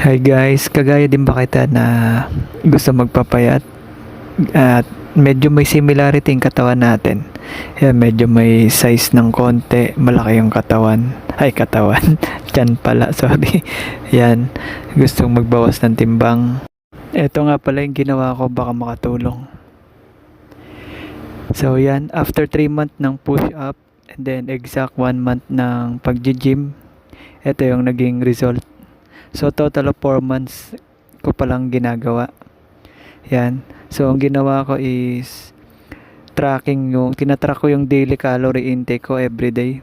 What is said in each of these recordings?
Hi guys, kagaya din ba kita na gusto magpapayat at medyo may similarity yung katawan natin. Yan, medyo may size ng konti, malaki yung katawan. Ay, katawan. Tiyan pala, sorry. Yan, gustong magbawas ng timbang. Ito nga pala yung ginawa ko, baka makatulong. So yan, after 3 months ng push-up, and then exact 1 month ng pag-gym, ito yung naging result. So total of 4 months ko palang ginagawa. Yan. So ang ginawa ko is tinatrack ko yung daily calorie intake ko everyday.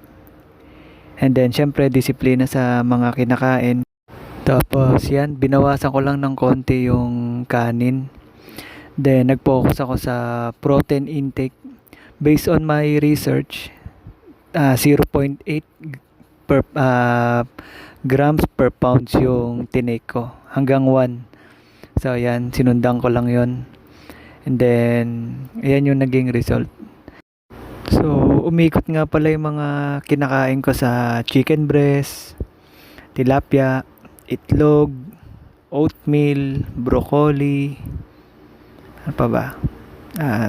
And then syempre disiplina sa mga kinakain. Tapos yan, binawasan ko lang ng konti yung kanin. Then nag-focus ako sa protein intake. Based on my research, 0.8 per grams per pounds yung tinake ko hanggang 1. So ayan, sinundan ko lang yon. And then ayan yung naging result. So umikot nga pala yung mga kinakain ko sa chicken breast, tilapia, itlog, oatmeal, broccoli, ano pa ba?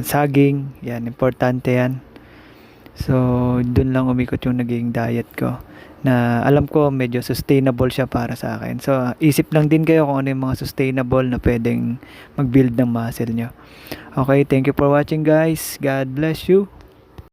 Saging, yan, importante yan. So, dun lang umikot yung naging diet ko na alam ko medyo sustainable siya para sa akin. So, isip lang din kayo kung ano yung mga sustainable na pwedeng mag-build ng muscle nyo. Okay, thank you for watching guys. God bless you.